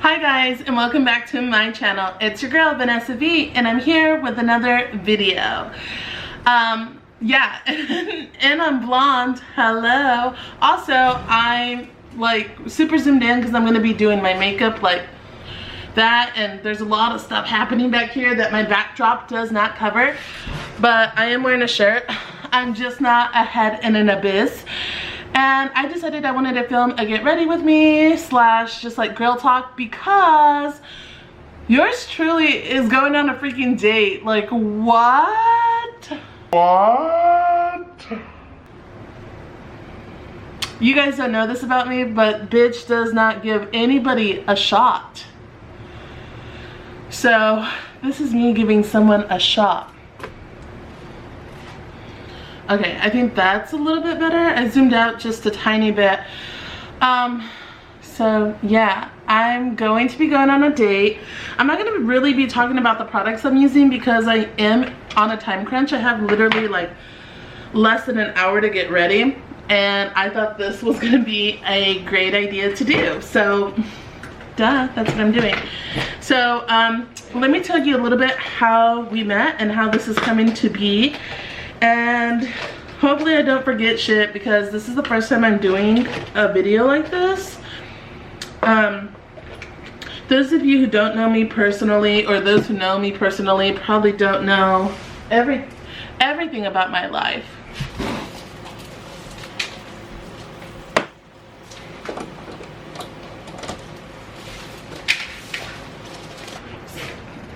Hi guys, and welcome back to my channel. It's your girl Vanes-VBKDSZFF, and I'm here with another video. Yeah, and I'm blonde. Hello. Also, I'm like super zoomed in because I'm gonna be doing my makeup like that, and there's a lot of stuff happening back here that my backdrop does not cover. But I am wearing a shirt. I'm just not a head in an abyss. And I decided I wanted to film a get ready with me slash just like girl talk because yours truly is going on a freaking date. Like what? You guys don't know this about me, but bitch does not give anybody a shot. So this is me giving someone a shot. Okay, I think that's a little bit better. I zoomed out just a tiny bit. So yeah, I'm going to be going on a date. I'm not gonna really be talking about the products I'm using because I am on a time crunch. I have literally like less than an hour to get ready, and I thought this was gonna be a great idea to do. So, duh, that's what I'm doing. So, let me tell you a little bit how we met and how this is coming to be. And hopefully I don't forget shit because this is the first time I'm doing a video like this. Those of you who don't know me personally, or those who know me personally, probably don't know everything about my life.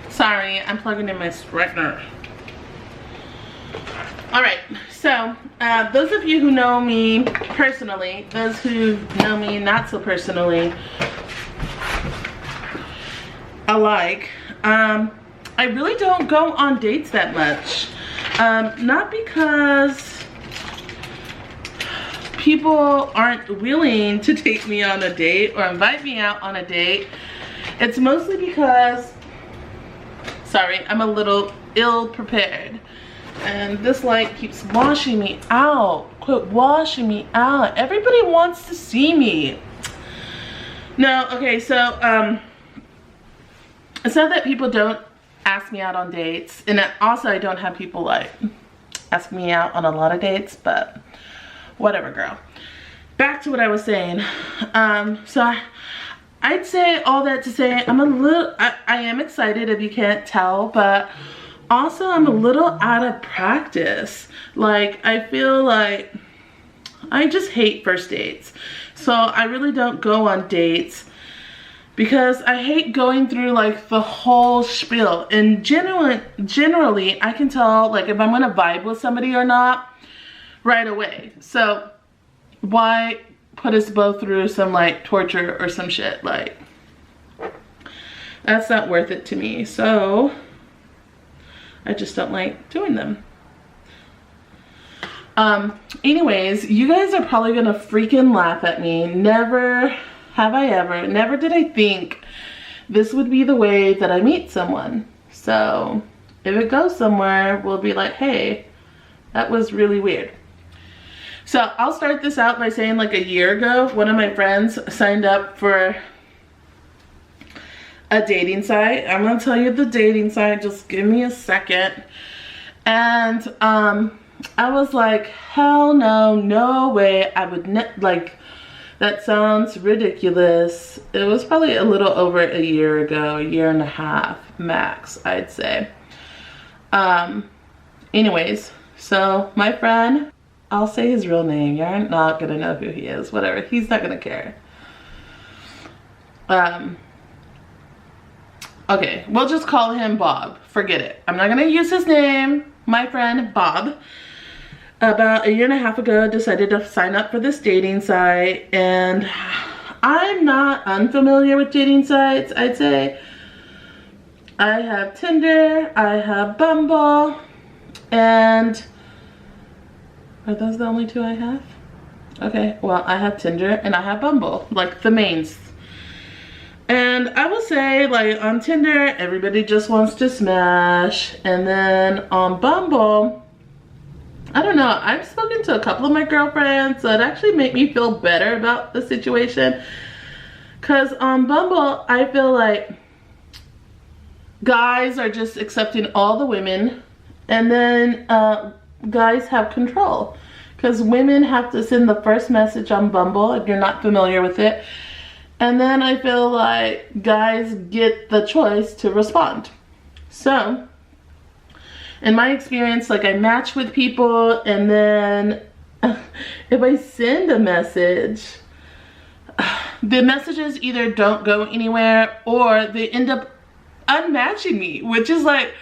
Sorry, I'm plugging in my straightener. Alright, so those of you who know me personally, those who know me not so personally alike, I really don't go on dates that much. Not because people aren't willing to take me on a date or invite me out on a date. It's mostly because, sorry, I'm a little ill prepared. And this light keeps washing me out. Quit washing me out. Everybody wants to see me. No, okay, so it's not that people don't ask me out on dates, and also I don't have people like ask me out on a lot of dates, but whatever, girl. Back to what I was saying. So I'd say all that to say I'm a little, I am excited if you can't tell, but also I'm a little out of practice. Like I feel like I just hate first dates. So I really don't go on dates because I hate going through like the whole spiel. And generally I can tell like if I'm gonna vibe with somebody or not right away. So why put us both through some like torture or some shit? Like that's not worth it to me. So I just don't like doing them. Anyways, you guys are probably gonna freaking laugh at me. Never have I ever, never did I think this would be the way that I meet someone. So if it goes somewhere, we'll be like, hey, that was really weird. So I'll start this out by saying like a year ago, one of my friends signed up for a dating site. I'm gonna tell you the dating site, just give me a second. And I was like, hell no, no way. I would like, that sounds ridiculous. It was probably a little over a year ago, a year and a half max, I'd say. Anyways, so my friend, I'll say his real name, you're not gonna know who he is, whatever, he's not gonna care. Okay, we'll just call him Bob. Forget it. I'm not gonna use his name. My friend Bob, about a year and a half ago, decided to sign up for this dating site. And I'm not unfamiliar with dating sites, I'd say. I have Tinder, I have Bumble, and are those the only two I have? Okay, well, I have Tinder and I have Bumble, like the mains. And I will say, like, on Tinder, everybody just wants to smash. And then on Bumble, I don't know, I've spoken to a couple of my girlfriends that actually make me feel better about the situation. Because on Bumble, I feel like guys are just accepting all the women, and then guys have control. Because women have to send the first message on Bumble if you're not familiar with it. And then I feel like guys get the choice to respond. So, in my experience, like, I match with people, and then if I send a message, the messages either don't go anywhere or they end up unmatching me, which is like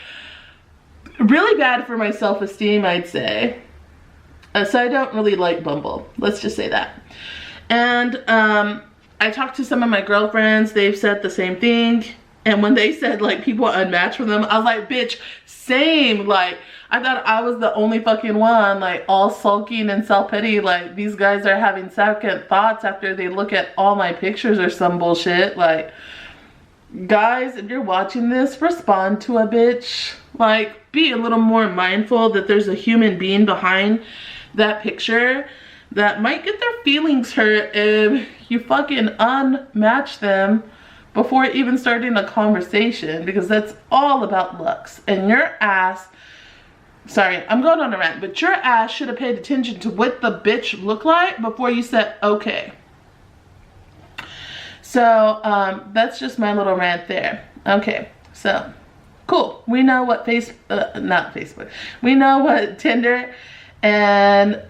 really bad for my self-esteem, I'd say. So I don't really like Bumble, let's just say that. And I talked to some of my girlfriends, they've said the same thing. And when they said like people unmatch for them, I was like, bitch, same. Like, I thought I was the only fucking one, like, all sulking and self-pity. Like, these guys are having second thoughts after they look at all my pictures or some bullshit. Like, guys, if you're watching this, respond to a bitch. Like, be a little more mindful that there's a human being behind that picture that might get their feelings hurt if you fucking unmatch them before even starting a conversation, because that's all about looks. And your ass, sorry, I'm going on a rant, but your ass should have paid attention to what the bitch looked like before you said okay. So that's just my little rant there. Okay, so cool. We know what not Facebook. We know what Tinder and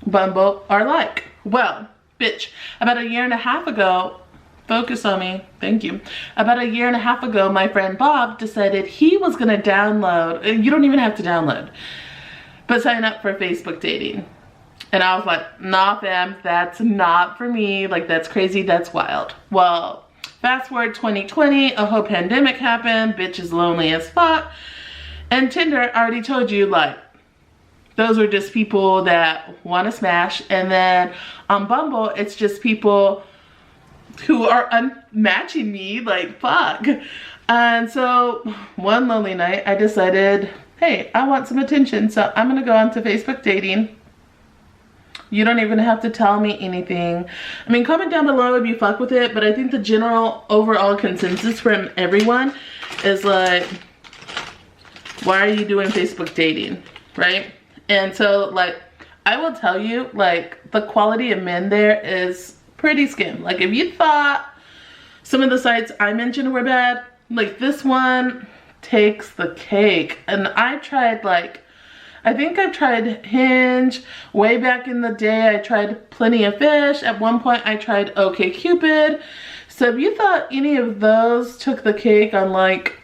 Bumble are like. Well, bitch, about a year and a half ago, focus on me, thank you. About a year and a half ago, my friend Bob decided he was gonna download, you don't even have to download, but sign up for Facebook dating. And I was like, nah fam, that's not for me. Like, that's crazy, that's wild. Well, fast forward 2020, a whole pandemic happened, bitch is lonely as fuck. And Tinder, I already told you, like, those are just people that wanna smash. And then on Bumble, it's just people who are unmatching me, like, fuck. And so one lonely night I decided, hey, I want some attention, so I'm gonna go onto Facebook dating. You don't even have to tell me anything. I mean, comment down below if you fuck with it, but I think the general overall consensus from everyone is like, why are you doing Facebook dating, right? And so, like, I will tell you, like, the quality of men there is pretty skim. Like, if you thought some of the sites I mentioned were bad, like, this one takes the cake. And I tried, like, I think I've tried Hinge way back in the day. I tried Plenty of Fish. At one point I tried OkCupid. So if you thought any of those took the cake on, like,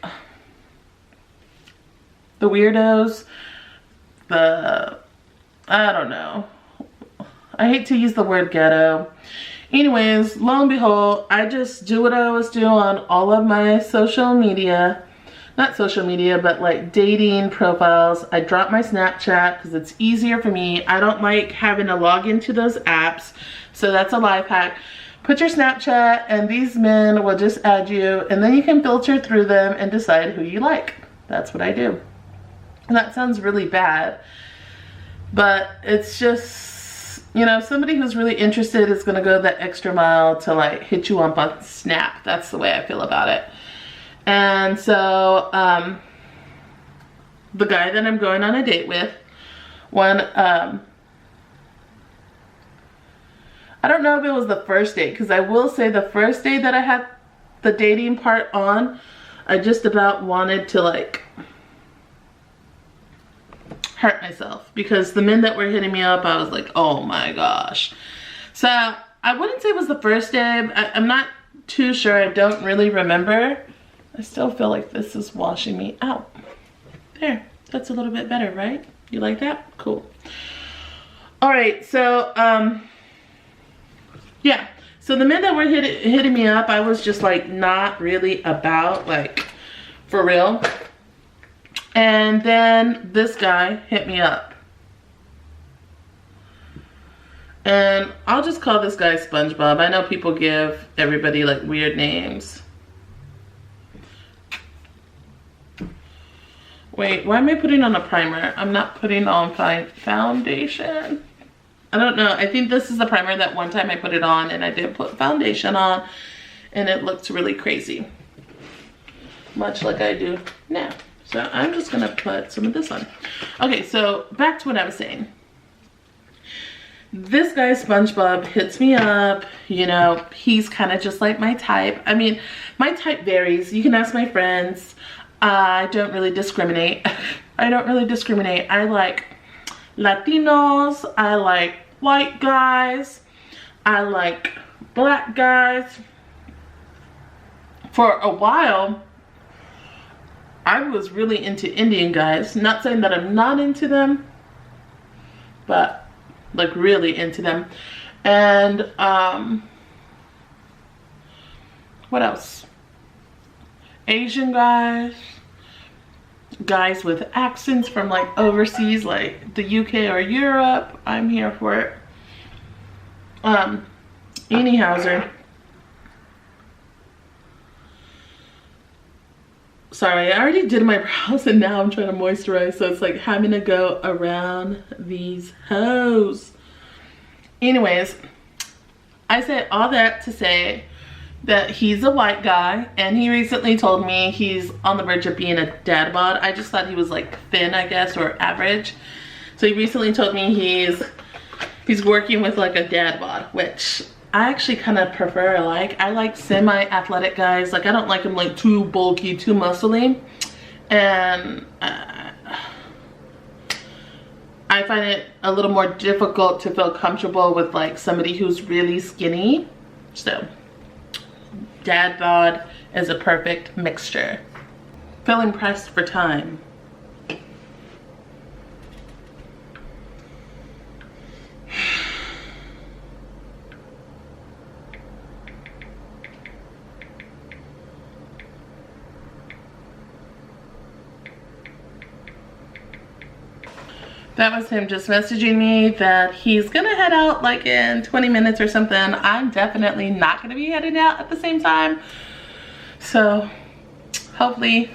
the weirdos, I don't know, I hate to use the word ghetto. Anyways, lo and behold, I just do what I always do on all of my social media. Not social media, but like dating profiles. I drop my Snapchat because it's easier for me. I don't like having to log into those apps. So that's a life hack. Put your Snapchat and these men will just add you, and then you can filter through them and decide who you like. That's what I do. And that sounds really bad, but it's just, you know, somebody who's really interested is gonna go that extra mile to, like, hit you up on Snap. That's the way I feel about it. And so the guy that I'm going on a date with, I don't know if it was the first date, because I will say the first day that I had the dating part on, I just about wanted to, like, hurt myself, because the men that were hitting me up, I was like, oh my gosh. So I wouldn't say it was the first day. I'm not too sure. I don't really remember. I still feel like this is washing me out. There, that's a little bit better, right? You like that? Cool. All right, so yeah, so the men that were hitting me up, I was just like not really about, like, for real. And then this guy hit me up, and I'll just call this guy SpongeBob. I know people give everybody, like, weird names. Wait, why am I putting on a primer? I'm not putting on foundation. I don't know. I think this is the primer that one time I put it on and I didn't put foundation on and it looked really crazy. Much like I do now. So I'm just gonna put some of this on. Okay, so back to what I was saying. This guy SpongeBob hits me up, you know, he's kind of just like my type. I mean, my type varies. You can ask my friends. I don't really discriminate. I don't really discriminate. I like Latinos, I like white guys, I like black guys. For a while, I was really into Indian guys. Not saying that I'm not into them, but like really into them. And what else? Asian guys, guys with accents from like overseas, like the UK or Europe. I'm here for it. Anyhowser. Sorry, I already did my brows and now I'm trying to moisturize, so it's like having to go around these hoes. Anyways, I say all that to say that he's a white guy and he recently told me he's on the verge of being a dad bod. I just thought he was like thin, I guess, or average. So he recently told me he's working with like a dad bod, which I actually kind of prefer. I like semi-athletic guys. Like I don't like them like too bulky, too muscly. And I find it a little more difficult to feel comfortable with like somebody who's really skinny. So dad bod is a perfect mixture. Feeling pressed for time. That was him just messaging me that he's gonna head out like in 20 minutes or something. I'm definitely not gonna be heading out at the same time. So hopefully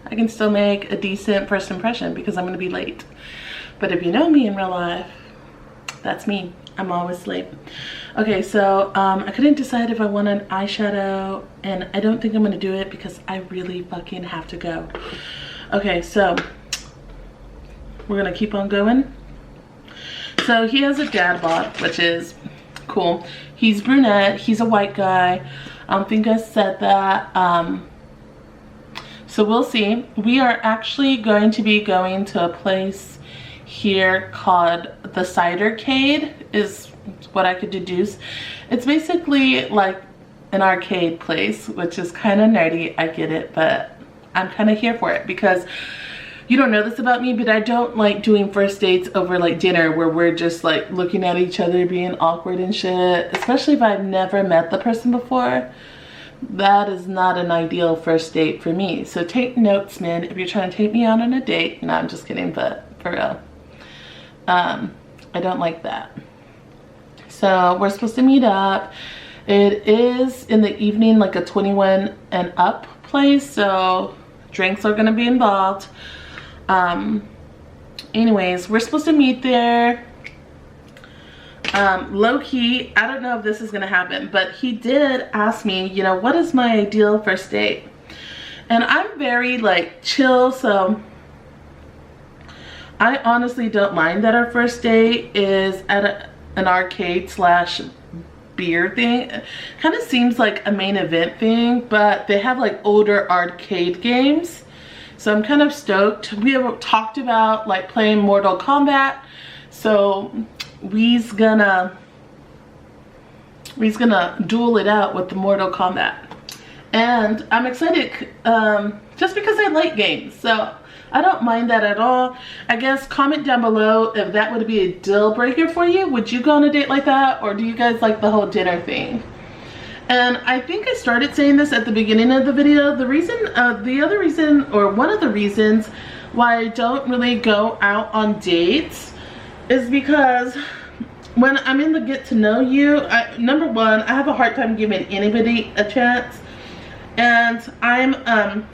I can still make a decent first impression because I'm gonna be late. But if you know me in real life, that's me. I'm always late. Okay, so I couldn't decide if I want an eyeshadow and I don't think I'm gonna do it because I really fucking have to go. Okay, so we're gonna keep on going. So he has a dad bod, which is cool. He's brunette, he's a white guy. I don't think I said that. So we'll see. We are actually going to be going to a place here called the Cidercade, is what I could deduce. It's basically like an arcade place, which is kind of nerdy, I get it, but I'm kind of here for it because you don't know this about me, but I don't like doing first dates over like dinner where we're just like looking at each other being awkward and shit, especially if I've never met the person before. That is not an ideal first date for me. So take notes, man, if you're trying to take me out on a date. No, I'm just kidding, but for real. I don't like that. So we're supposed to meet up. It is in the evening, like a 21 and up place, so drinks are gonna be involved. Anyways, we're supposed to meet there. Low-key, I don't know if this is gonna happen, but he did ask me, you know, what is my ideal first date? And I'm very like chill, so I honestly don't mind that our first date is at an arcade slash beer thing. It kind of seems like a main event thing, but they have like older arcade games. So I'm kind of stoked. We have talked about like playing Mortal Kombat. So we's gonna duel it out with the Mortal Kombat. And I'm excited just because I like games. So I don't mind that at all. I guess comment down below if that would be a deal breaker for you. Would you go on a date like that? Or do you guys like the whole dinner thing? And I think I started saying this at the beginning of the video. The reason, one of the reasons why I don't really go out on dates is because when I'm in the get to know you, number one, I have a hard time giving anybody a chance. And I'm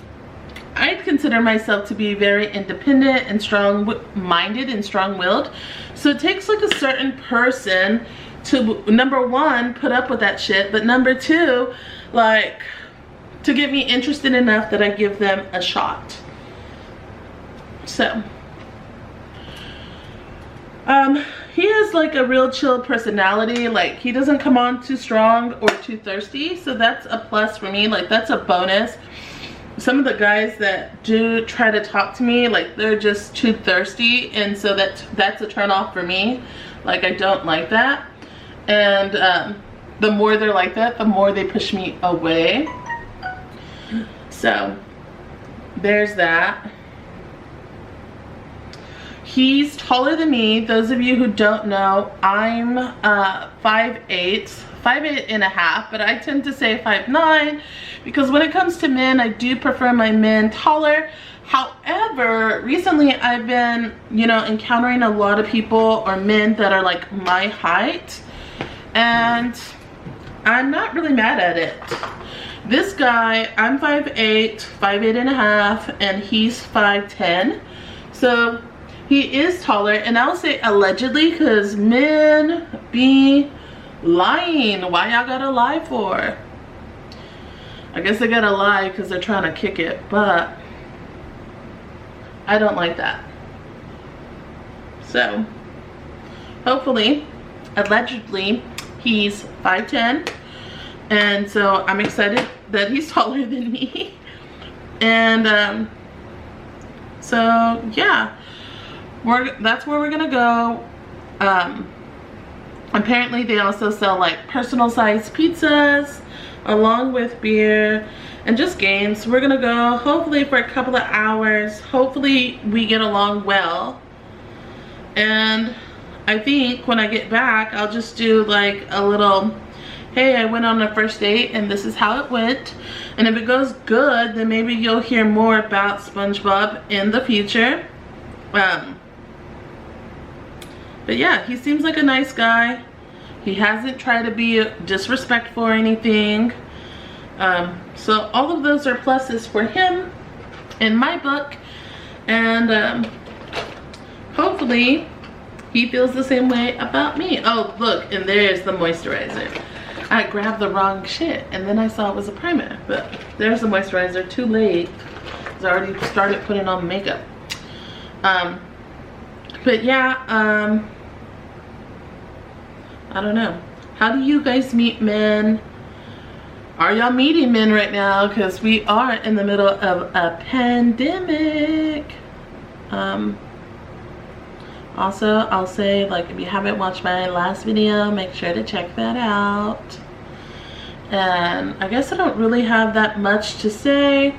I consider myself to be very independent and strong-minded and strong-willed. So it takes like a certain person to, number one, put up with that shit, but number two, like, to get me interested enough that I give them a shot. So, he has like a real chill personality. Like, he doesn't come on too strong or too thirsty, so that's a plus for me. Like, that's a bonus. Some of the guys that do try to talk to me, like, they're just too thirsty, and so that's a turn off for me. Like, I don't like that. And the more they're like that, the more they push me away. So there's that. He's taller than me. Those of you who don't know, I'm 5'8", 5'8.5", but I tend to say 5'9", because when it comes to men, I do prefer my men taller. However, recently I've been, you know, encountering a lot of people or men that are like my height, and I'm not really mad at it. This guy, I'm 5'8", 5'8.5", and he's 5'10", so he is taller. And I'll say allegedly, because men be lying. Why y'all gotta lie for? I guess they gotta lie because they're trying to kick it, but I don't like that. So hopefully, allegedly, he's 5'10", and so I'm excited that he's taller than me. And so yeah, that's where we're gonna go. Apparently they also sell like personal size pizzas along with beer and just games. We're gonna go hopefully for a couple of hours. Hopefully we get along well, and I think when I get back I'll just do like a little, hey, I went on a first date and this is how it went. And if it goes good, then maybe you'll hear more about SpongeBob in the future. But yeah, he seems like a nice guy. He hasn't tried to be disrespectful or anything. So all of those are pluses for him in my book. And hopefully he feels the same way about me. Oh, look, and there's the moisturizer. I grabbed the wrong shit and then I saw it was a primer, but there's the moisturizer. Too late, because I already started putting on makeup. But yeah, I don't know. How do you guys meet men? Are y'all meeting men right now? Because we are in the middle of a pandemic. Also, I'll say, like, if you haven't watched my last video, make sure to check that out. And I guess I don't really have that much to say.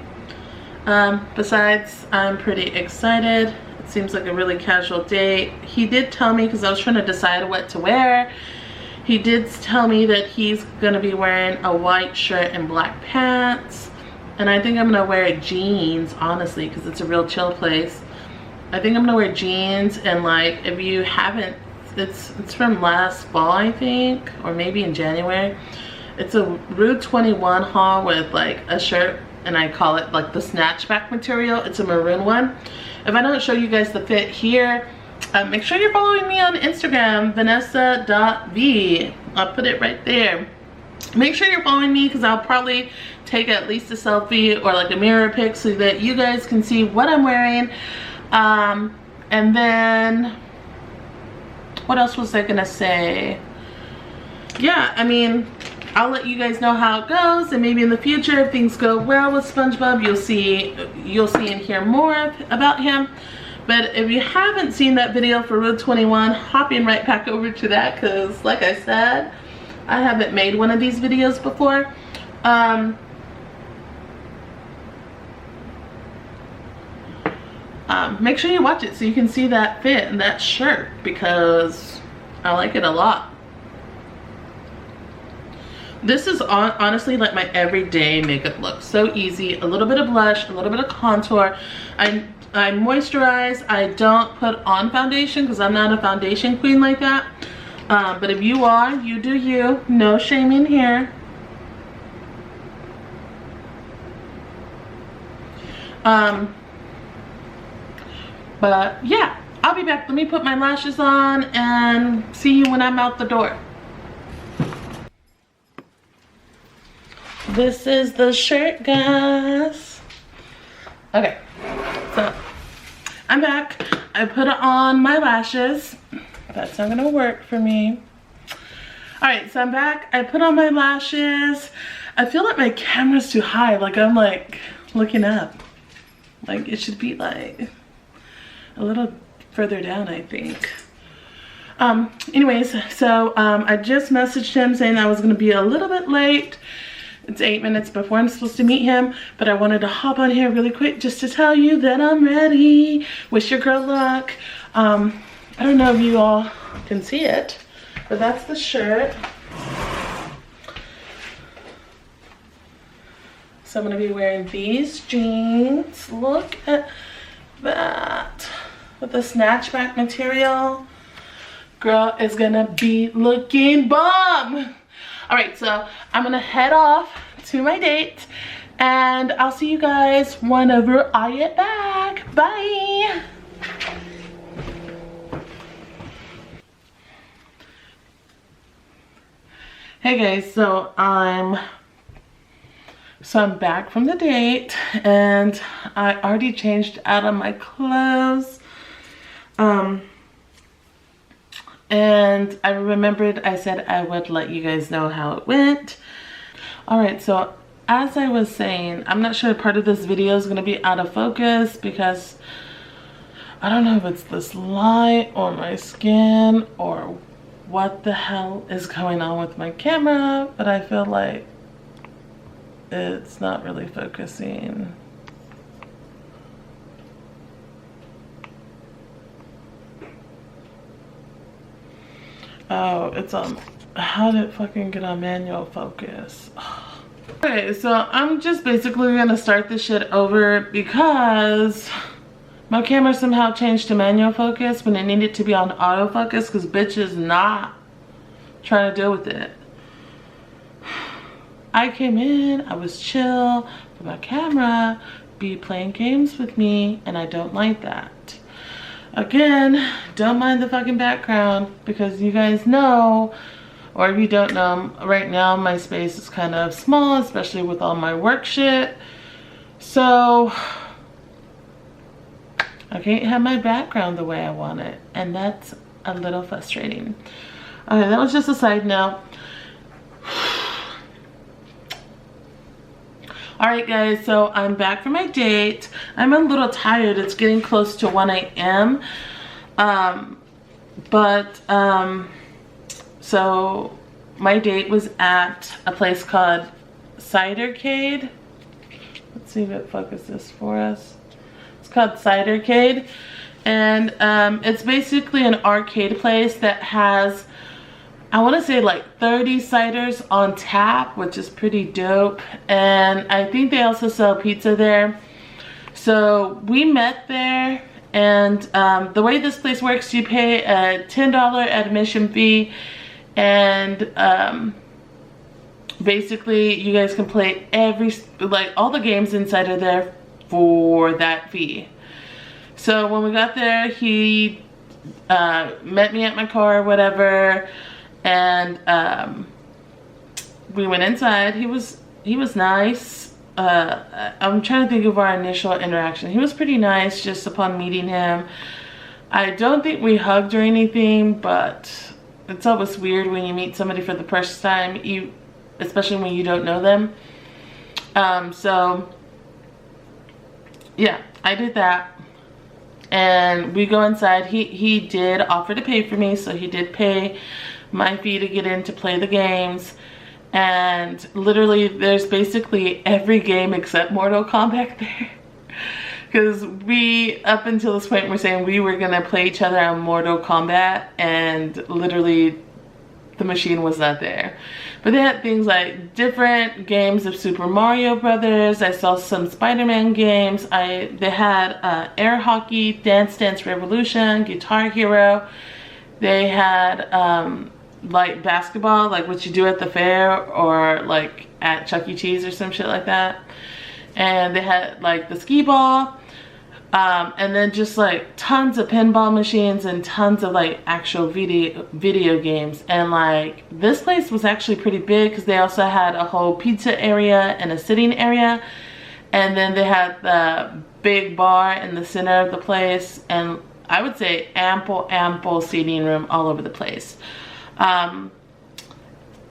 Besides, I'm pretty excited. It seems like a really casual date. He did tell me, because I was trying to decide what to wear, he did tell me that he's gonna be wearing a white shirt and black pants. And I think I'm gonna wear jeans, honestly, because it's a real chill place. I think I'm gonna wear jeans, and like, if you haven't, it's from last fall, I think, or maybe in January. It's a Rue 21 haul with like a shirt, and I call it like the snatchback material. It's a maroon one. If I don't show you guys the fit here, make sure you're following me on Instagram, vanessa.v. I'll put it right there. Make sure you're following me, because I'll probably take at least a selfie or like a mirror pic so that you guys can see what I'm wearing. And then what else was I gonna say? Yeah, I mean, I'll let you guys know how it goes, and maybe in the future, if things go well with SpongeBob, you'll see and hear more about him. But if you haven't seen that video for Road 21, hopping right back over to that, because like I said, I haven't made one of these videos before. Make sure you watch it so you can see that fit and that shirt, because I like it a lot. This is honestly like my everyday makeup look. So easy. A little bit of blush, a little bit of contour. I moisturize. I don't put on foundation because I'm not a foundation queen like that. But if you are, you do you. No shaming here. But yeah, I'll be back. Let me put my lashes on and see you when I'm out the door. This is the shirt, guys. Okay, so I'm back. I put on my lashes. That's not gonna work for me. All right, so I'm back. I put on my lashes. I feel like my camera's too high. Like I'm like looking up. Like it should be like a little further down, I think. Anyways, so I just messaged him saying I was gonna be a little bit late. It's 8 minutes before I'm supposed to meet him, but I wanted to hop on here really quick just to tell you that I'm ready. Wish your girl luck. I don't know if you all can see it, but that's the shirt. So I'm gonna be wearing these jeans. Look at that. With the snatchback material. Girl is gonna be looking bomb. All right, so I'm gonna head off to my date and I'll see you guys whenever I get back. Bye. Hey guys, so I'm back from the date and I already changed out of my clothes. And I remembered I said I would let you guys know how it went. All right, so as I was saying, I'm not sure part of this video is gonna be out of focus because I don't know if it's this light or my skin or what the hell is going on with my camera, but I feel like it's not really focusing. Oh, it's on. How did it fucking get on manual focus? Okay, so I'm just basically gonna start this shit over because my camera somehow changed to manual focus when it needed to be on autofocus because bitch is not trying to deal with it. I came in, I was chill, but my camera be playing games with me and I don't like that. Again, don't mind the fucking background because you guys know, or if you don't know, right now my space is kind of small, especially with all my work shit. So I can't have my background the way I want it, and that's a little frustrating. Okay, that was just a side note. Alright guys, so I'm back from my date. I'm a little tired. It's getting close to 1 a.m. So my date was at a place called Cidercade. Let's see if it focuses for us. It's called Cidercade. And it's basically an arcade place that has, I want to say like 30 ciders on tap, which is pretty dope. And I think they also sell pizza there. So we met there, and the way this place works, you pay a $10 admission fee, and basically you guys can play all the games inside of there for that fee. So when we got there, he met me at my car or whatever, and we went inside. He was nice. I'm trying to think of our initial interaction. He was pretty nice just upon meeting him. I don't think we hugged or anything, but it's always weird when you meet somebody for the first time, especially when you don't know them. So yeah, I did that. And we go inside. He did offer to pay for me, so he did pay my fee to get in to play the games. And literally there's basically every game except Mortal Kombat there. Because we, up until this point, were saying we were gonna play each other on Mortal Kombat, and literally the machine was not there. But they had things like different games of Super Mario Brothers. I saw some Spider-Man games. They had air hockey, Dance Dance Revolution, Guitar Hero. They had like basketball, like what you do at the fair or like at Chuck E. Cheese or some shit like that. and they had like the skee ball, and then just like tons of pinball machines and tons of like actual video games. And like this place was actually pretty big because they also had a whole pizza area and a sitting area, and then they had the big bar in the center of the place, and I would say ample seating room all over the place.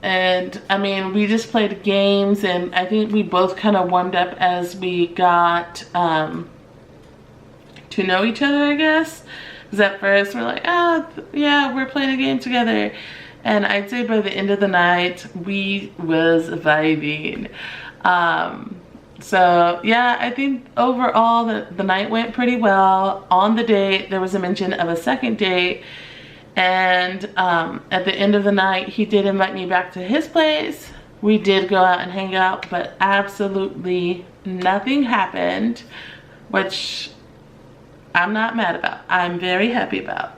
And I mean, we just played games, and I think we both kind of warmed up as we got to know each other, I guess. Because at first we're like, oh yeah, we're playing a game together, and I'd say by the end of the night we was vibing. So yeah, I think overall the night went pretty well. On the date, there was a mention of a second date, and at the end of the night, he did invite me back to his place. We did go out and hang out, but absolutely nothing happened, which I'm not mad about. I'm very happy about.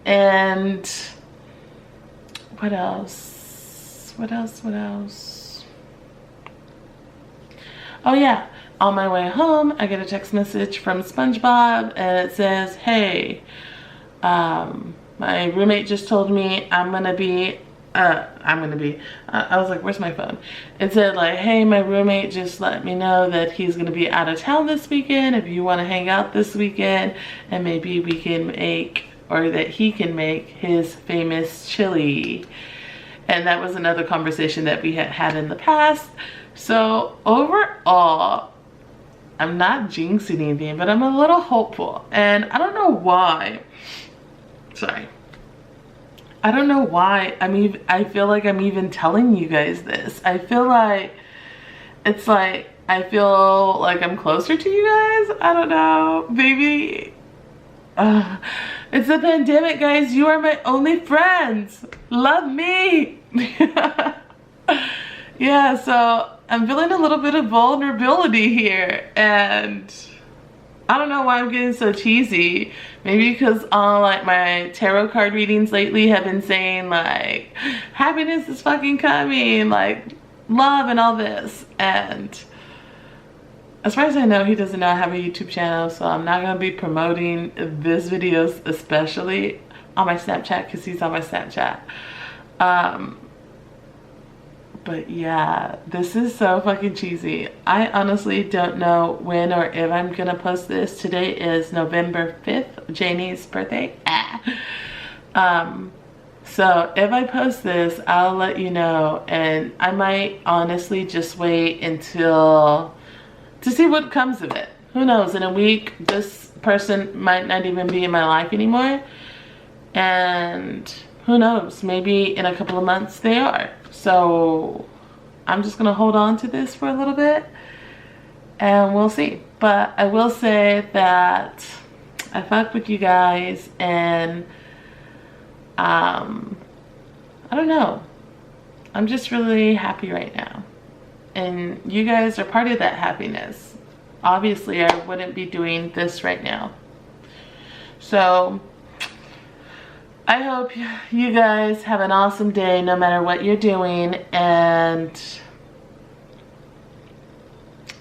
And what else? What else? Oh yeah, on my way home, I get a text message from SpongeBob, and it says, hey, my roommate just told me I was like, where's my phone? It said like, hey, my roommate just let me know that he's gonna be out of town this weekend. If you wanna hang out this weekend, and maybe we can make, or that he can make his famous chili. And that was another conversation that we had in the past. So overall, I'm not jinxing anything, but I'm a little hopeful. And I don't know why. Sorry. I don't know why. I feel like I'm even telling you guys this. I feel like it's like, I feel like I'm closer to you guys. I don't know. Maybe. It's a pandemic, guys. You are my only friends. Love me. Yeah, so I'm feeling a little bit of vulnerability here, and I don't know why I'm getting so cheesy. Maybe because all like my tarot card readings lately have been saying like, happiness is fucking coming, like love and all this. And as far as I know, he doesn't know I have a YouTube channel, so I'm not gonna be promoting this videos, especially on my Snapchat, because he's on my Snapchat. But yeah, this is so fucking cheesy. I honestly don't know when or if I'm gonna post this. Today is November 5th, Janie's birthday. So if I post this, I'll let you know, and I might honestly just wait until to see what comes of it. Who knows, in a week this person might not even be in my life anymore, and who knows, maybe in a couple of months they are. So I'm just gonna hold on to this for a little bit and we'll see. But I will say that I fuck with you guys, and I don't know, I'm just really happy right now, and you guys are part of that happiness. Obviously I wouldn't be doing this right now. So I hope you guys have an awesome day no matter what you're doing, and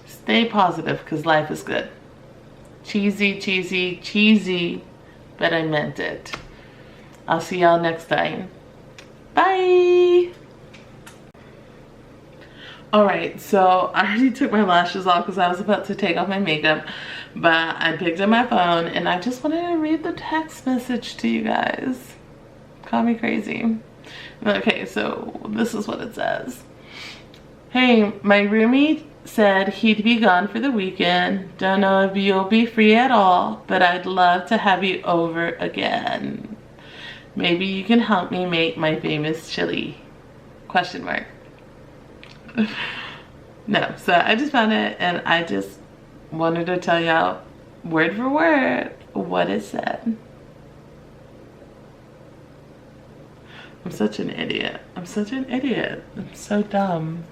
stay positive because life is good. Cheesy, cheesy, cheesy, but I meant it. I'll see y'all next time. Bye! Alright, so I already took my lashes off because I was about to take off my makeup, but I picked up my phone and I just wanted to read the text message to you guys. Call me crazy. Okay, so this is what it says. Hey, my roomie said he'd be gone for the weekend. Don't know if you'll be free at all, but I'd love to have you over again. Maybe you can help me make my famous chili? Question mark. No, so I just found it and I just wanted to tell y'all word for word what it said. I'm such an idiot. I'm such an idiot. I'm so dumb.